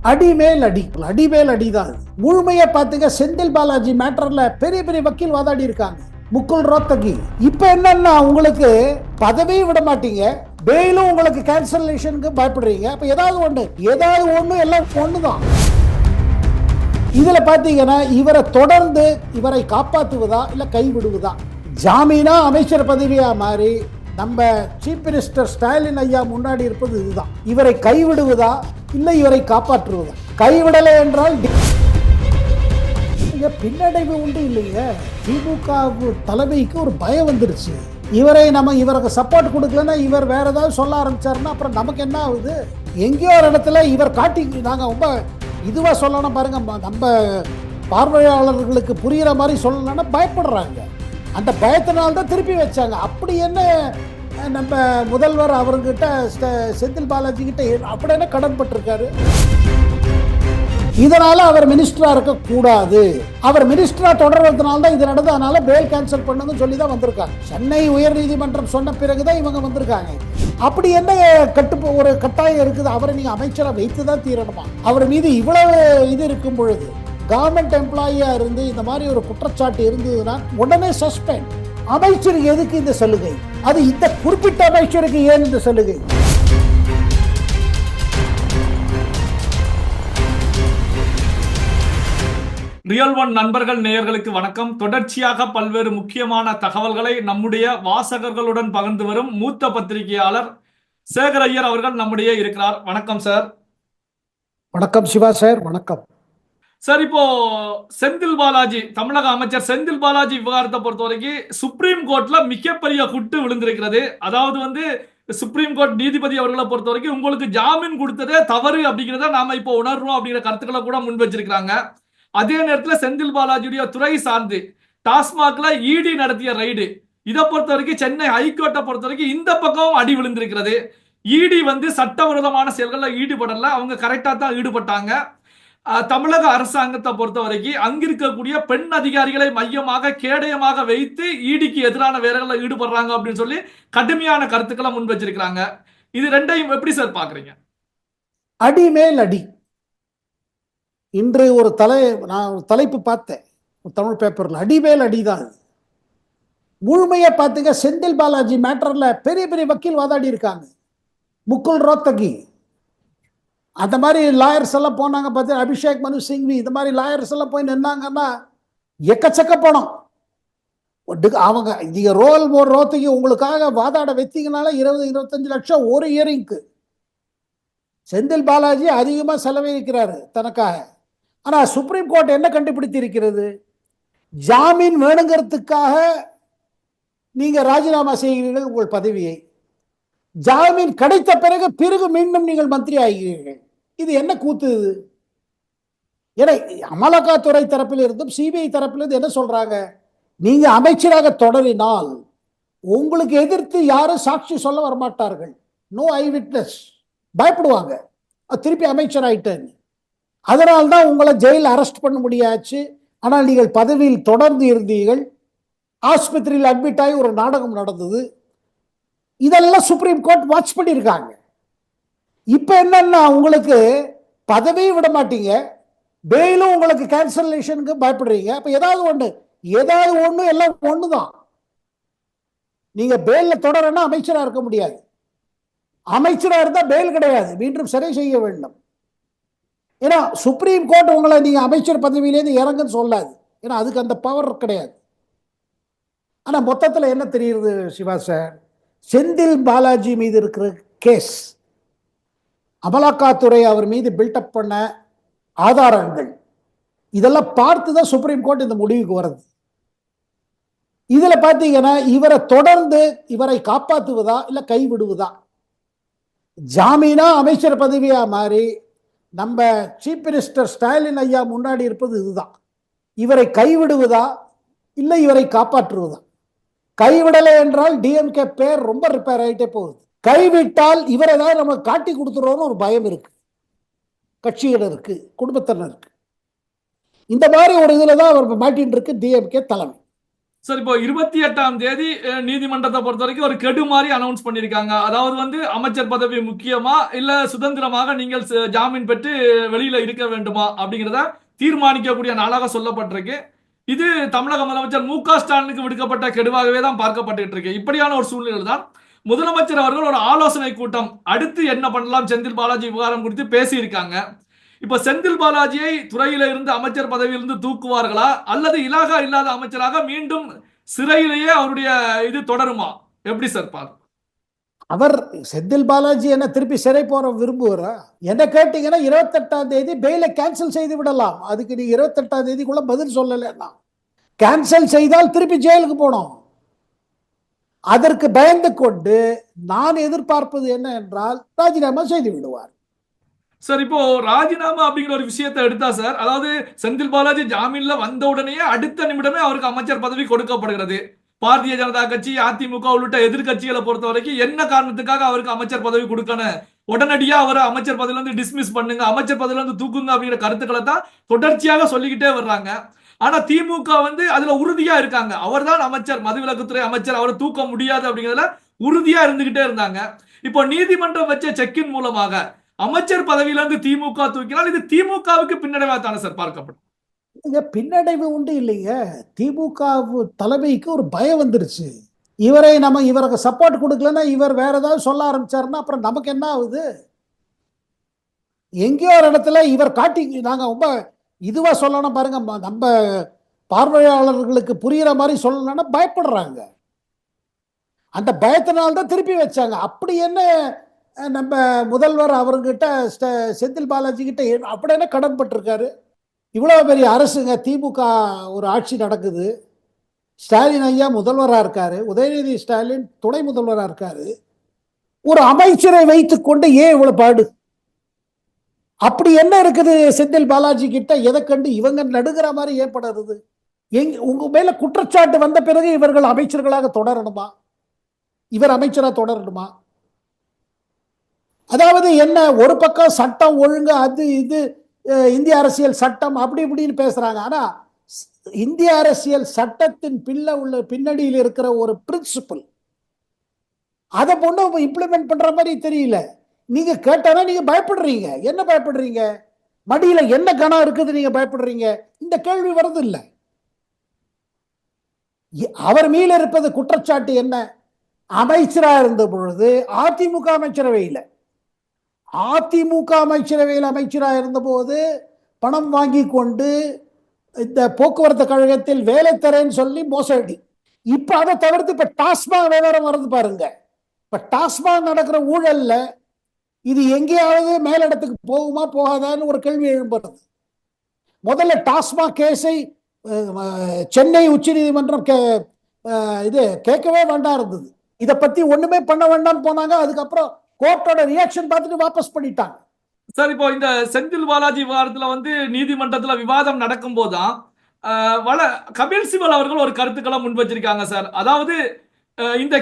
அடிமேல் அடி அடிமேல் அடிதான். முழுமையா பாத்துங்க, செந்தில் பாலாஜி மேட்டர்ல பெரிய பெரிய வக்கீல் வாதாடி இருக்காங்க. முகுல் ரோத்தகி இப்ப என்னன்னா, உங்களுக்கு பதவியும் விட மாட்டீங்க, பெயிலும் உங்களுக்கு கேன்சலேஷனுக்கு பயப்படுறீங்க. அப்ப ஏதாவது ஒண்ணு எல்லாம் ஒண்ணுதான். இதுல பாத்தீங்கன்னா, இவரை தொடர்ந்து இவரை காப்பாற்றுவதா இல்ல கைவிடுவதா? ஜாமீனா அமைச்சர் பதவியா மாறி நம்ம சீஃப் மினிஸ்டர் ஸ்டாலின் ஐயா முன்னாடி இருப்பது இதுதான். இவரை கைவிடுவதா இல்லை இவரை காப்பாற்றுவதா? கைவிடலை என்றால் பின்னடைவு உண்டு இல்லைங்க. திமுக தலைமைக்கு ஒரு பயம் வந்துருச்சு. இவருக்கு சப்போர்ட் கொடுக்கலன்னா இவர் வேற ஏதாவது சொல்ல ஆரம்பிச்சாருன்னா அப்புறம் நமக்கு என்ன ஆகுது? எங்கேயோ ஒரு இடத்துல இவர் காட்டி, நாங்க ரொம்ப இதுவா சொல்லணும் பாருங்க, நம்ம பார்வையாளர்களுக்கு புரியுற மாதிரி சொல்லணும்னா பயப்படுறாங்க. அந்த பயத்தினால்தான் திருப்பி வச்சாங்க. அப்படி என்ன நம்ம முதல்வர் அவர்கிட்ட செந்தில் பாலாஜி கிட்ட அப்படி என்ன கடன்பட்டிருக்காரு? இதனால அவர் மினிஸ்டரா இருக்க கூடாது, அவர் மினிஸ்டரா தொடர்றதுனால தான் இது நடந்தது, அதனால பேல் கேன்சல் பண்ணுங்க சொல்லி தான் வந்திருக்காங்க. சென்னை உயர்நீதிமன்றம் சொன்ன பிறகுதான் இவங்க வந்திருக்காங்க. அப்படி என்ன ஒரு கட்டாயம் இருக்குது? அவரை நீங்க அமைச்சரா வைத்து தான் தீரணுமா? அவர் மீது இவ்வளவு இது இருக்கும் பொழுது, கவர்மெண்ட் எம்ப்ளாயியா இருந்து இந்த மாதிரி ஒரு குற்றச்சாட்டு இருந்ததுன்னா உடனே சஸ்பெண்ட். அமைச்சருக்கு எதுக்கு இந்த சலுகை? அது இந்த குறிப்பிட்ட அமைச்சருக்கு ஏன் இந்த சலுகை? ரியல் ஒன் நண்பர்கள் நேயர்களுக்கு வணக்கம். தொடர்ச்சியாக பல்வேறு முக்கியமான தகவல்களை நம்முடைய வாசகர்களுடன் பகிர்ந்து வரும் மூத்த பத்திரிகையாளர் சேகர் ஐயர் அவர்கள் நம்முடைய இருக்கிறார். வணக்கம் சார். வணக்கம் சிவா சார். வணக்கம் சார். இப்போ செந்தில் பாலாஜி, தமிழக அமைச்சர் செந்தில் பாலாஜி விவகாரத்தை பொறுத்த வரைக்கும் சுப்ரீம் கோர்ட்ல மிகப்பெரிய குட்டு விழுந்திருக்கிறது. அதாவது சுப்ரீம் கோர்ட் நீதிபதி அவர்களை பொறுத்த வரைக்கும் உங்களுக்கு ஜாமீன் கொடுத்ததே தவறு அப்படிங்கிறத நாம இப்போ உணர்றோம் அப்படிங்கிற கருத்துக்களை கூட முன் வச்சிருக்காங்க. அதே நேரத்தில் செந்தில் பாலாஜியுடைய துறை சார்ந்து டாஸ்மாக்ல இடி நடத்திய ரைடு, இதை பொறுத்த வரைக்கும் சென்னை ஹைகோர்ட்டை பொறுத்த வரைக்கும் இந்த பக்கம் அடி விழுந்திருக்கிறது. இடி சட்டவிரோதமான செயல்களில் ஈடுபடல, அவங்க கரெக்டா தான் ஈடுபட்டாங்க. தமிழக அரசாங்கத்தை பொறுத்த வரைக்கும் அங்கிருக்கக்கூடிய பெண் அதிகாரிகளை மையமாக கேடயமாக வைத்து ஈடிக்கு எதிரான வேலைகளில் ஈடுபடுறாங்க அப்படின்னு சொல்லி கடுமையான கருத்துக்களை முன் வச்சிருக்கிறாங்க. இது ரெண்டையும் எப்படி சார் பாக்குறீங்க? அடிமேல் அடி. இன்று நான் ஒரு தலைப்பு பார்த்தேன் தமிழ் பேப்பர்ல, அடிமேல் அடிதான். முழுமையா பாத்துங்க, செந்தில் பாலாஜி மேட்டர்ல பெரிய பெரிய வக்கீல் வாதாடி இருக்காங்க. முகுல் ரோத்தகி அந்த மாதிரி லாயர்ஸ் எல்லாம் போனாங்க. பார்த்தீங்கன்னா அபிஷேக் மனு சிங்வி இந்த மாதிரி லாயர்ஸ் எல்லாம் போய் நின்னாங்கன்னா எக்கச்சக்க பணம். அவங்க நீங்க ரோத்தகி உங்களுக்காக வாதாட வைத்தீங்கனால 20-25 லட்சம் ஒரு இயரிங்க்கு. செந்தில் பாலாஜி அதிகமா செலவழிக்கிறாரு தனக்காக. ஆனா சுப்ரீம் கோர்ட் என்ன கண்டுபிடித்து இருக்கிறது? ஜாமீன் வேணுங்கிறதுக்காக நீங்க ராஜினாமா செய்கிறீர்கள் உங்கள் பதவியை. ஜாமீன் கிடைத்த பிறகு மீண்டும் நீங்கள் மந்திரி ஆகிறீர்கள். இது என்ன கூத்து? ஏன்னா அமலாக்கத்துறை தரப்பில் இருந்தும் சிபிஐ தரப்பிலிருந்து என்ன சொல்றாங்க? நீங்க அமைச்சராக தொடரினால் உங்களுக்கு எதிர்த்து யாரும் சாட்சி சொல்ல வரமாட்டார்கள், நோ ஐ விட்னஸ், பயப்படுவாங்க. திருப்பி அமைச்சர் ஆயிட்டேன், அதனால்தான் உங்களை ஜெயில் அரெஸ்ட் பண்ண முடியாச்சு. ஆனால் நீங்கள் பதவியில் தொடர்ந்து இருந்தீர்கள். ஆஸ்பத்திரியில் அட்மிட் ஆகி ஒரு நாடகம் நடந்தது. இதெல்லாம் சுப்ரீம் கோர்ட் வாட்ச் பண்ணியிருக்காங்க. இப்ப என்னன்னா, உங்களுக்கு பதவியும் விட மாட்டீங்க, பெயிலும் உங்களுக்கு கேன்சலேஷனுக்கு பயப்படுறீங்க. அப்ப ஏதாவது ஒண்ணு எல்லாம் ஒண்ணுதான். நீங்க பெயில தொடரனா அமைச்சரா இருக்க முடியாது. அமைச்சரா இருந்தா பெயில் கிடையாது, மீண்டும் சிறை செய்ய வேண்டும். ஏன்னா சுப்ரீம் கோர்ட் உங்களை நீங்க அமைச்சர் பதவியிலேருந்து இறங்குன்னு சொல்லாது, ஏன்னா அதுக்கு அந்த பவர் கிடையாது. ஆனா மொத்தத்தில் என்ன தெரியுது சிவா சார்? செந்தில் பாலாஜி மீது இருக்கிற கேஸ், அமலாக்கத்துறை அவர் மீது பில்டப் பண்ண ஆதாரங்கள், இதெல்லாம் பார்த்துதான் சுப்ரீம் கோர்ட் இந்த முடிவுக்கு வருது. இதுல பாத்தீங்கன்னா, இவரை தொடர்ந்து இவரை காப்பாற்றுவதா இல்ல கைவிடுவதா? ஜாமீனா அமைச்சர் பதவியா மாறி நம்ம சீஃப் மினிஸ்டர் ஸ்டாலின் ஐயா முன்னாடி இருப்பது இதுதான். இவரை கைவிடுவதா இல்லை இவரை காப்பாற்றுவதா? கைவிடலை என்றால் டிஎம்கே பேர் ரொம்ப ரிப்பேர் ஆகிட்டே போகுது. கைவிட்டால் இவரை தான் நம்ம காட்டி கொடுத்துருவோம்னு ஒரு பயம் இருக்கு கட்சியினருக்கு, குடும்பத்தினருக்கு. இந்த மாதிரி ஒரு இதுல தான் அவர் மாட்டின்னு இருக்கு டிஎம்கே தலைமை. சார் இப்போ 28ஆம் தேதி நீதிமன்றத்தை பொறுத்த வரைக்கும் ஒரு கெடு மாதிரி அனௌன்ஸ் பண்ணியிருக்காங்க. அதாவது வந்து அமைச்சர் பதவி முக்கியமா இல்ல சுதந்திரமாக நீங்கள் ஜாமீன் பெற்று வெளியில இருக்க வேண்டுமா அப்படிங்கிறத தீர்மானிக்கக்கூடிய நாளாக சொல்லப்பட்டிருக்கு. இது தமிழக முதலமைச்சர் மு.க.ஸ்டாலினுக்கு விடுக்கப்பட்ட கெடுவாகவே தான் பார்க்கப்பட்டு இருக்கு. இப்படியான ஒரு சூழ்நிலை தான் முதலமைச்சர் அவர்கள் ஒரு ஆலோசனை கூட்டம் அடுத்து என்ன பண்ணலாம் செந்தில் பாலாஜி விவகாரம் குறித்து பேசியிருக்காங்க. இப்ப செந்தில் பாலாஜியை துறையில இருந்து அமைச்சர் பதவியிலிருந்து தூக்குவார்களா அல்லது இலாகா இல்லாத அமைச்சராக மீண்டும் சிறையிலேயே அவருடைய இது தொடருமா? எப்படி சார் பாரு? அவர் செந்தில் பாலாஜி என்ன திருப்பி சிறை போற விரும்புகிறா? என்ன கேட்டீங்கன்னா 28ஆம் தேதி பெயிலை கேன்சல் செய்து விடலாம். அதுக்கு நீ 28ஆம் தேதிக்குள்ள பதில் சொல்லலைன்னா கேன்சல் செய்தால் திருப்பி ஜெயிலுக்கு போனோம். அதற்கு பயந்து கொண்டு நான் எதிர்பார்ப்பது என்ன என்றால் ராஜினாமா செய்து விடுவார். சார் இப்போ ராஜினாமா அப்படிங்கிற ஒரு விஷயத்தை எடுத்தா சார், அதாவது செந்தில் பாலாஜி ஜாமீன்ல வந்த உடனே அடுத்த நிமிடமே அவருக்கு அமைச்சர் பதவி கொடுக்கப்படுகிறது. பாரதிய ஜனதா கட்சி, அதிமுக உள்ளிட்ட எதிர்கட்சிகளை பொறுத்த வரைக்கும் என்ன காரணத்துக்காக அவருக்கு அமைச்சர் பதவி கொடுக்கணும், உடனடியா அவரை அமைச்சர் பதவியில இருந்து டிஸ்மிஸ் பண்ணுங்க, அமைச்சர் பதவியில இருந்து தூக்குங்க அப்படிங்கிற கருத்துக்களை தான் தொடர்ச்சியாக சொல்லிக்கிட்டே வர்றாங்க. ஆனா திமுக வந்து அதுல உறுதியா இருக்காங்க. அவர்தான் அமைச்சர், மதுவிலக்குத்துறை அமைச்சர், அவரை தூக்க முடியாது அப்படிங்கிறதுல உறுதியா இருந்துகிட்டே இருந்தாங்க. இப்போ நீதிமன்றம் வச்ச செக்கின் மூலமாக அமைச்சர் பதவியிலிருந்து திமுக தூக்கினால் இது திமுகவுக்கு பின்னடைவா தானே சார் பார்க்கப்படும்? பின்னடைவு உண்டு இல்லைங்க. திமுக தலைமைக்கு ஒரு பயம் வந்துருச்சு. இவருக்கு சப்போர்ட் கொடுக்கலன்னா இவர் வேற ஏதாவது சொல்ல ஆரம்பிச்சாருன்னா அப்புறம் நமக்கு என்ன ஆகுது? எங்கேயோ ஒரு இடத்துல இவர் காட்டி நாங்க ரொம்ப இதுவா சொல்லணும் பாருங்க, நம்ம பார்வையாளர்களுக்கு புரியுற மாதிரி சொல்லணும்னா பயப்படுறாங்க. அந்த பயத்தினால்தான் திருப்பி வச்சாங்க. அப்படி என்ன நம்ம முதல்வர் அவர்கிட்ட செந்தில் பாலாஜி கிட்ட அப்படி என்ன கடன் பட்டிருக்காரு? இவ்வளவு பெரிய அரசுங்க, திமுக ஒரு ஆட்சி நடக்குது, ஸ்டாலின் ஐயா முதல்வராக இருக்காரு, உதயநிதி ஸ்டாலின் துணை முதல்வராக இருக்காரு, ஒரு அமைச்சரை வைத்துக் கொண்டு ஏன் இவ்வளவு பாடு? அப்படி என்ன இருக்குது செந்தில் பாலாஜி கிட்ட? எதை கண்டு இவங்க நடுகிற மாதிரி ஏற்படுறது? உங்க மேல குற்றச்சாட்டு வந்த பிறகு இவர்கள் அமைச்சர்களாக தொடரணுமா? இவர் அமைச்சராக தொடரணுமா? அதாவது என்ன, ஒரு பக்கம் சட்டம் ஒழுங்கு அது இது இந்திய அரசியல் சட்டம் அப்படி இப்படின்னு பேசுறாங்க. ஆனா இந்திய அரசியல் சட்டத்தின் பின்னணியில் இருக்கிற ஒரு பிரின்சிபல் அதை பொண்ணு இம்ப்ளிமெண்ட் பண்ற மாதிரி தெரியல. நீங்க கேட்டானா நீங்க பயப்படுறீங்க. என்ன பயப்படுறீங்க? மடியில என்ன கணம் இருக்குது நீங்க பயப்படுறீங்க? இந்த கேள்வி வருது இல்ல. அவர் மீது இருப்பது குற்றச்சாட்டு என்ன? அமைச்சரா இருந்த பொழுது அதிமுக அமைச்சரவையில் அமைச்சராக இருந்தபோது பணம் வாங்கி கொண்டு இந்த போக்குவரத்து கழகத்தில் வேலை தரேன்னு சொல்லி மோசடி. இப்ப அதை தவிர்த்து இப்ப டாஸ்மாக் விவகாரம் வருது பாருங்க. இப்ப டாஸ்மாக் நடக்கிற ஊழல்ல இது எங்கேயாவது மேலிடத்துக்கு போகுமா போகாதான்னு ஒரு கேள்வி எழும்புறது. முதல்ல டாஸ்மாக் கேஸை சென்னை உச்ச நீதிமன்றம் இது கேட்கவே வேண்டாம் இருந்தது. இதை பத்தி ஒண்ணுமே பண்ண வேண்டாம்னு போனாங்க. அதுக்கப்புறம் கோர்ட்டோட ரியாக்ஷன் பார்த்துட்டு வாபஸ் பண்ணிட்டாங்க. சார் இப்போ இந்த செந்தில் பாலாஜி விவகாரத்துல வந்து நீதிமன்றத்துல விவாதம் நடக்கும் போதுதான் கபில் சிபல் அவர்கள் ஒரு கருத்துக்களை முன் வச்சிருக்காங்க சார். அதாவது இந்த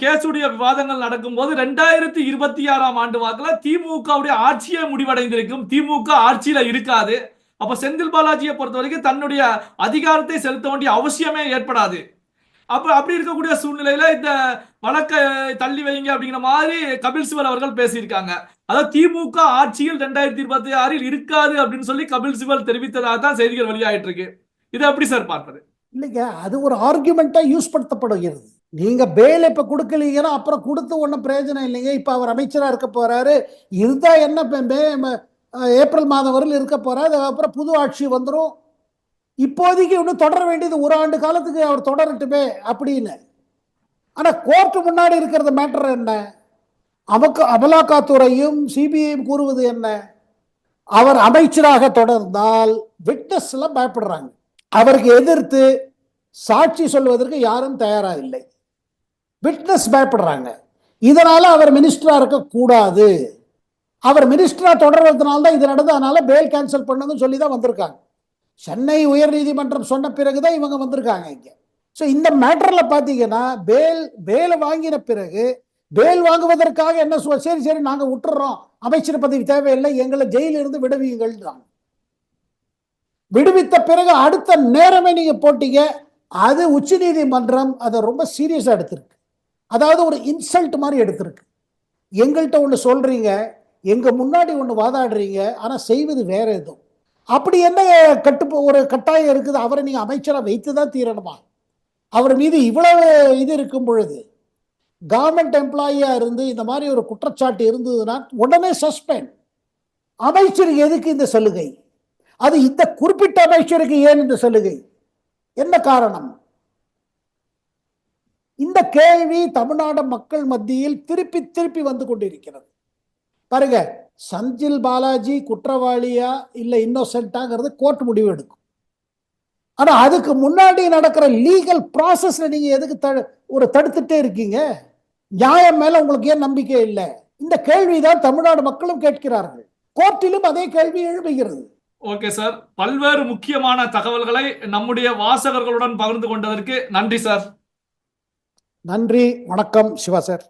கேஸுடைய விவாதங்கள் நடக்கும் போது 2026ஆம் ஆண்டு வாக்குல திமுகவுடைய ஆட்சியே முடிவடைந்திருக்கும், திமுக ஆட்சியில இருக்காது. அப்ப செந்தில் பாலாஜியை பொறுத்த வரைக்கும் தன்னுடைய அதிகாரத்தை செலுத்த வேண்டிய அவசியமே ஏற்படாது. அப்படி இருக்கக்கூடிய சூழ்நிலையில இந்த வழக்கை தள்ளி வைங்க அப்படிங்கிற மாதிரி கபில் சிபல் அவர்கள் பேசியிருக்காங்க. அதாவது திமுக ஆட்சியில் 2026 இருக்காது அப்படின்னு சொல்லி கபில் சிபல் தெரிவித்ததாக தான் செய்திகள் வெளியாயிட்டு இருக்கு. இதை எப்படி சார் பார்ப்பது? இல்லைங்க, அது ஒரு ஆர்குமெண்டா யூஸ் படுத்தப்படுகிறது. நீங்க பேல் இப்ப கொடுக்கலீங்கன்னா அப்புறம் கொடுத்து ஒன்றும் பிரயோஜனம் இல்லைங்க. இப்ப அவர் அமைச்சரா இருக்க போறாரு, இருந்தா என்ன ஏப்ரல் மாதம் வரையில் இருக்க போறாரு, அப்புறம் புது ஆட்சி வந்துடும். இப்போதைக்கு இன்னும் தொடர வேண்டியது ஒரு ஆண்டு காலத்துக்கு அவர் தொடரட்டுமே அப்படின்னு. ஆனா கோர்ட் முன்னாடி இருக்கிறது மேட்டர் என்ன? அமலாக்கத்துறையும் சிபிஐயும் கூறுவது என்ன? அவர் அமைச்சராக தொடர்ந்தால் விட்னஸ் எல்லாம் பயப்படுறாங்க. அவருக்கு எதிர்த்து சாட்சி சொல்வதற்கு யாரும் தயாரா இல்லை. விட்னஸ் பயப்படுறாங்க. இதனால அவர் மினிஸ்டரா இருக்க கூடாது. அவர் மினிஸ்டரா தொடர்றதுனால தான் இது நடந்தது. அதனால பேல் கேன்சல் பண்ணுங்கன்னு சொல்லி தான் வந்திருக்காங்க. சென்னை உயர் நீதிமன்றம் சொன்ன பிறகுதான் இவங்க வந்திருக்காங்க இங்க. ஸோ இந்த மேட்டர்ல பாத்தீங்கன்னா பேல் வாங்கின பிறகு பேல் வாங்குவதற்காக என்ன சரி சரி நாங்க விட்டுறோம், அமைச்சர் பதவி தேவையில்லை, எங்களை ஜெயிலிருந்து விடுவீங்கள். விடுவித்த பிறகு அடுத்த நேரமே நீங்க போட்டீங்க அது உச்சநீதிமன்றம் அதை ரொம்ப சீரியஸா எடுத்திருக்கு. அதாவது ஒரு இன்சல்ட் மாதிரி எடுத்திருக்கு. எங்கள்கிட்ட ஒன்று சொல்றீங்க, எங்க முன்னாடி ஒன்று வாதாடுறீங்க, ஆனா செய்வது வேற ஏதோ. அப்படி என்ன ஒரு கட்டாயம் இருக்குது? அவரை நீங்க அமைச்சரா வைத்து தான் தீரணுமா? அவர் மீது இவ்வளவு இது இருக்கும் பொழுது, கவர்மெண்ட் எம்ப்ளாயியா இருந்து இந்த மாதிரி ஒரு குற்றச்சாட்டு இருந்ததுன்னா உடனே சஸ்பெண்ட். அமைச்சருக்கு எதுக்கு இந்த சலுகை? அது இந்த குறிப்பிட்ட அமைச்சருக்கு ஏன் இந்த சலுகை? என்ன காரணம்? இந்த கேள்வி தமிழ்நாடு மக்கள் மத்தியில் திருப்பி திருப்பி வந்து கொண்டிருக்கிறது. பாருங்க, செந்தில் பாலாஜி குற்றவாளியா இல்ல இன்னோசென்ட்டாங்கிறது கோர்ட் முடிவு எடுக்கும். ஆனா அதுக்கு முன்னாடி நடக்கிற லீகல் ப்ராசஸ்ல நீங்க எதுக்கு தடுத்துட்டே இருக்கீங்க? நியாயம் மேல உங்களுக்கு ஏன் நம்பிக்கை இல்லை? இந்த கேள்விதான் தமிழ்நாடு மக்களும் கேட்கிறார்கள். கோர்ட்டிலும் அதே கேள்வி எழுப்புகிறது. ஓகே சார், பல்வேறு முக்கியமான தகவல்களை நம்முடைய வாசகர்களுடன் பகிர்ந்து கொண்டதற்கு நன்றி சார். நன்றி, வணக்கம் சிவா சார்.